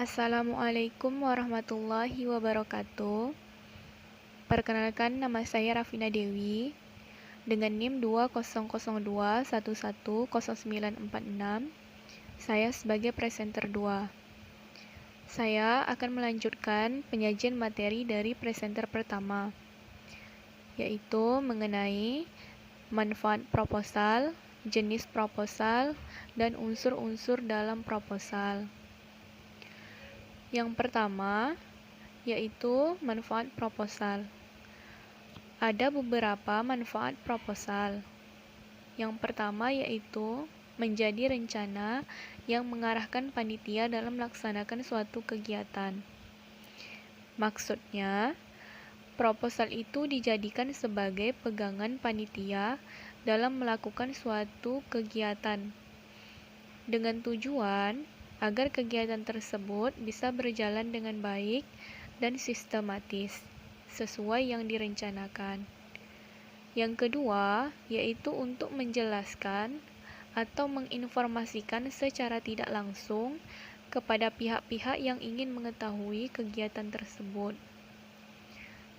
Assalamualaikum warahmatullahi wabarakatuh. Perkenalkan, nama saya Rafina Dewi dengan NIM 2002110946. Saya sebagai presenter 2. Saya akan melanjutkan penyajian materi dari presenter pertama, yaitu mengenai manfaat proposal, jenis proposal, dan unsur-unsur dalam proposal. Yang pertama, yaitu manfaat proposal. Ada beberapa manfaat proposal. Yang pertama yaitu menjadi rencana yang mengarahkan panitia dalam melaksanakan suatu kegiatan. Maksudnya, proposal itu dijadikan sebagai pegangan panitia dalam melakukan suatu kegiatan dengan tujuan agar kegiatan tersebut bisa berjalan dengan baik dan sistematis, sesuai yang direncanakan. Yang kedua, yaitu untuk menjelaskan atau menginformasikan secara tidak langsung kepada pihak-pihak yang ingin mengetahui kegiatan tersebut.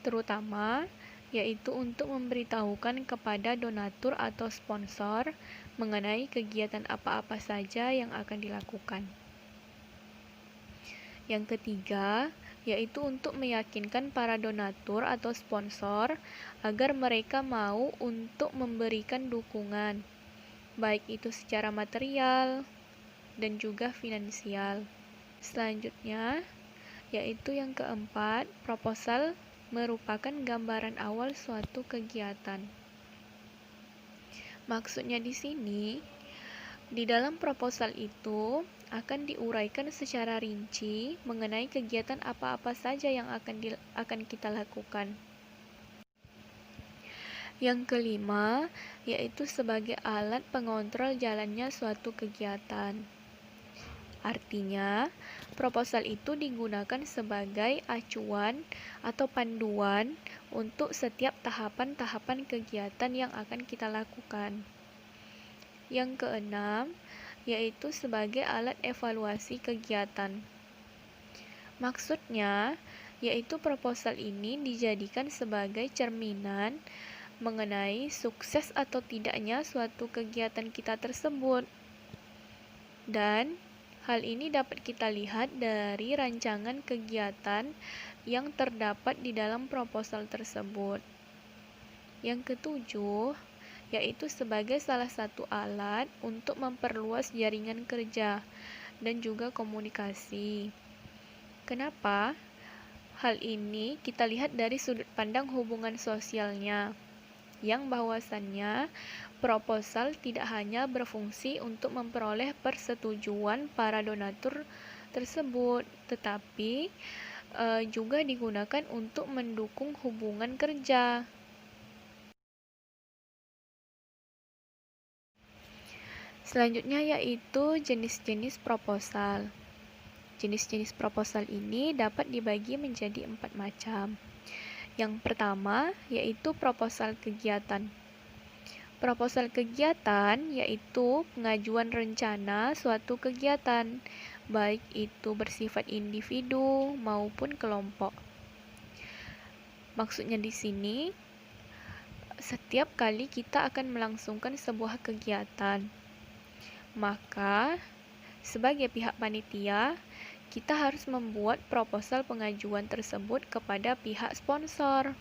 Terutama, yaitu untuk memberitahukan kepada donatur atau sponsor mengenai kegiatan apa-apa saja yang akan dilakukan. Yang ketiga, yaitu untuk meyakinkan para donatur atau sponsor agar mereka mau untuk memberikan dukungan, baik itu secara material dan juga finansial. Selanjutnya, yaitu yang keempat, proposal merupakan gambaran awal suatu kegiatan. Maksudnya di sini, di dalam proposal itu akan diuraikan secara rinci mengenai kegiatan apa-apa saja yang akan kita lakukan. Yang kelima, yaitu sebagai alat pengontrol jalannya suatu kegiatan. Artinya, proposal itu digunakan sebagai acuan atau panduan untuk setiap tahapan-tahapan kegiatan yang akan kita lakukan. Yang keenam, yaitu sebagai alat evaluasi kegiatan. Maksudnya, yaitu proposal ini dijadikan sebagai cerminan mengenai sukses atau tidaknya suatu kegiatan kita tersebut. Dan hal ini dapat kita lihat dari rancangan kegiatan yang terdapat di dalam proposal tersebut. Yang ketujuh, yaitu sebagai salah satu alat untuk memperluas jaringan kerja dan juga komunikasi. Kenapa? Hal ini kita lihat dari sudut pandang hubungan sosialnya, yang bahwasannya proposal tidak hanya berfungsi untuk memperoleh persetujuan para donatur tersebut, tetapi juga digunakan untuk mendukung hubungan kerja. Selanjutnya yaitu jenis-jenis proposal. Jenis-jenis proposal ini dapat dibagi menjadi 4 macam. Yang pertama yaitu proposal kegiatan. Proposal kegiatan yaitu pengajuan rencana suatu kegiatan, baik itu bersifat individu maupun kelompok. Maksudnya di sini, setiap kali kita akan melangsungkan sebuah kegiatan, maka sebagai pihak panitia, kita harus membuat proposal pengajuan tersebut kepada pihak sponsor.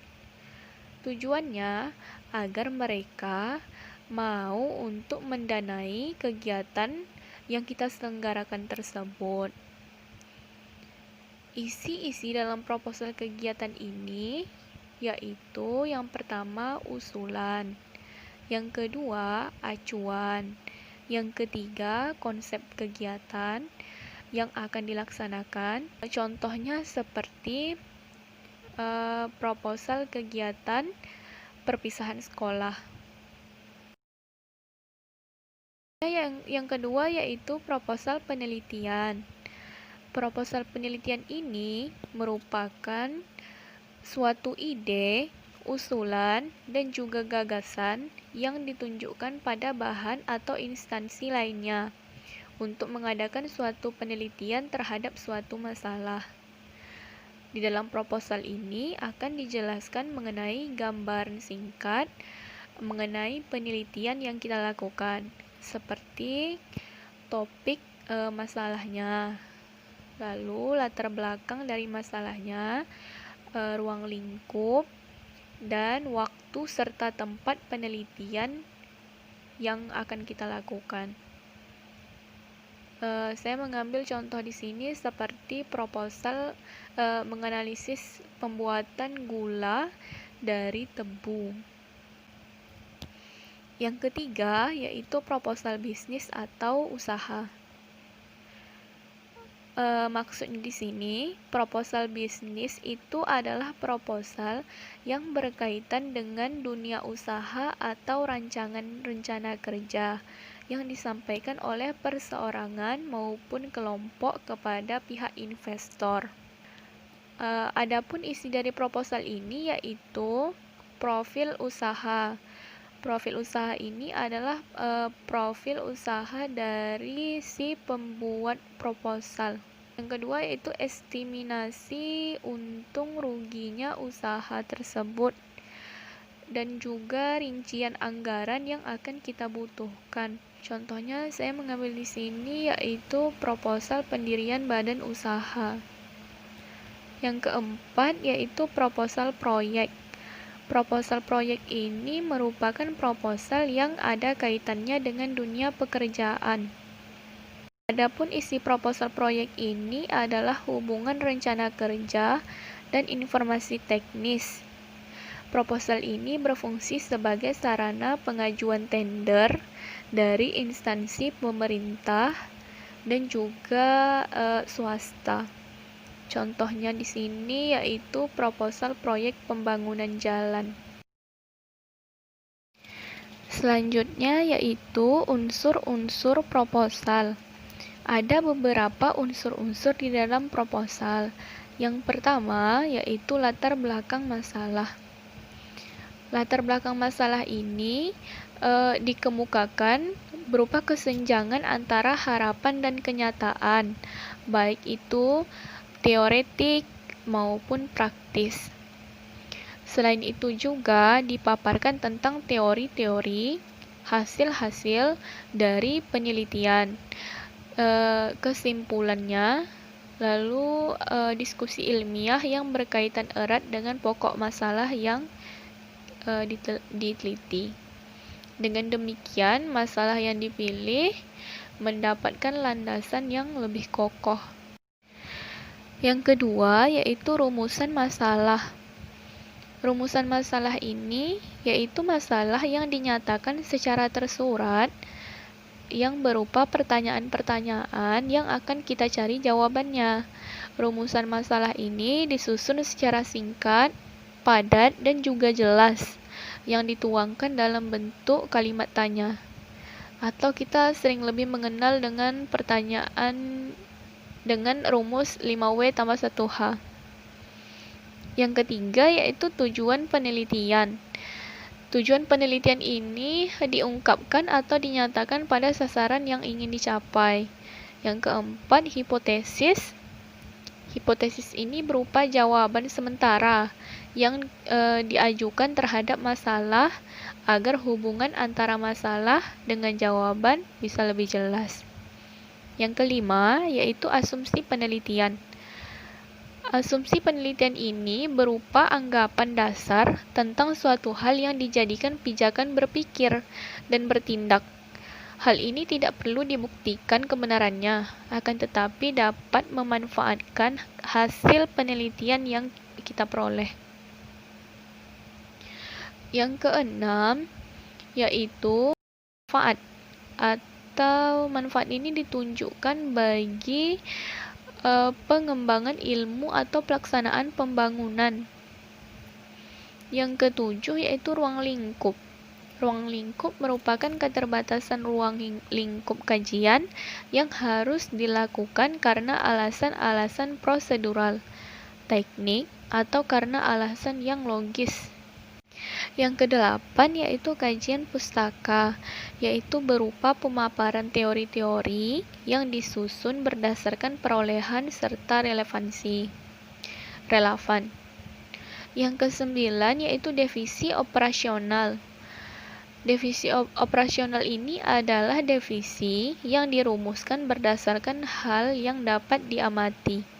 Tujuannya agar mereka mau untuk mendanai kegiatan yang kita selenggarakan tersebut. Isi-isi dalam proposal kegiatan ini yaitu yang pertama usulan, yang kedua acuan, yang ketiga konsep kegiatan yang akan dilaksanakan. Contohnya seperti proposal kegiatan perpisahan sekolah. Yang kedua yaitu proposal penelitian. Proposal penelitian ini merupakan suatu ide, usulan, dan juga gagasan yang ditunjukkan pada bahan atau instansi lainnya untuk mengadakan suatu penelitian terhadap suatu masalah. Di dalam proposal ini akan dijelaskan mengenai gambaran singkat mengenai penelitian yang kita lakukan, seperti topik masalahnya, lalu latar belakang dari masalahnya, ruang lingkup, dan waktu serta tempat penelitian yang akan kita lakukan. Saya mengambil contoh di sini seperti proposal menganalisis pembuatan gula dari tebu. Yang ketiga yaitu proposal bisnis atau usaha. Maksudnya di sini, proposal bisnis itu adalah proposal yang berkaitan dengan dunia usaha atau rancangan rencana kerja yang disampaikan oleh perseorangan maupun kelompok kepada pihak investor. Adapun isi dari proposal ini yaitu profil usaha. Profil usaha ini adalah profil usaha dari si pembuat proposal. Yang kedua yaitu estimasi untung ruginya usaha tersebut dan juga rincian anggaran yang akan kita butuhkan. Contohnya saya mengambil di sini yaitu proposal pendirian badan usaha. Yang keempat yaitu proposal proyek. Proposal proyek ini merupakan proposal yang ada kaitannya dengan dunia pekerjaan. Adapun isi proposal proyek ini adalah hubungan rencana kerja dan informasi teknis. Proposal ini berfungsi sebagai sarana pengajuan tender dari instansi pemerintah dan juga swasta. Contohnya di sini yaitu proposal proyek pembangunan jalan. Selanjutnya yaitu unsur-unsur proposal. Ada beberapa unsur-unsur di dalam proposal. Yang pertama yaitu latar belakang masalah. Latar belakang masalah ini dikemukakan berupa kesenjangan antara harapan dan kenyataan, baik itu teoretik maupun praktis. Selain itu juga dipaparkan tentang teori-teori, hasil-hasil dari penelitian, kesimpulannya, lalu diskusi ilmiah yang berkaitan erat dengan pokok masalah yang diteliti. Dengan demikian, masalah yang dipilih mendapatkan landasan yang lebih kokoh. Yang kedua yaitu rumusan masalah. Rumusan masalah ini yaitu masalah yang dinyatakan secara tersurat yang berupa pertanyaan-pertanyaan yang akan kita cari jawabannya. Rumusan masalah ini disusun secara singkat, padat, dan juga jelas yang dituangkan dalam bentuk kalimat tanya. Atau kita sering lebih mengenal dengan pertanyaan dengan rumus 5W tambah 1H. Yang ketiga yaitu tujuan penelitian. Tujuan penelitian ini diungkapkan atau dinyatakan pada sasaran yang ingin dicapai. Yang keempat, hipotesis. Hipotesis ini berupa jawaban sementara yang diajukan terhadap masalah agar hubungan antara masalah dengan jawaban bisa lebih jelas. Yang kelima yaitu asumsi penelitian. Asumsi penelitian ini berupa anggapan dasar tentang suatu hal yang dijadikan pijakan berpikir dan bertindak. Hal ini tidak perlu dibuktikan kebenarannya, akan tetapi dapat memanfaatkan hasil penelitian yang kita peroleh. Yang keenam yaitu manfaat atau manfaat ini ditunjukkan bagi pengembangan ilmu atau pelaksanaan pembangunan. Yang ketujuh yaitu ruang lingkup. Ruang lingkup merupakan keterbatasan ruang lingkup kajian yang harus dilakukan karena alasan-alasan prosedural, teknik, atau karena alasan yang logis. Yang kedelapan yaitu kajian pustaka, yaitu berupa pemaparan teori-teori yang disusun berdasarkan perolehan serta relevan. Yang kesembilan yaitu divisi operasional. Divisi operasional ini adalah divisi yang dirumuskan berdasarkan hal yang dapat diamati.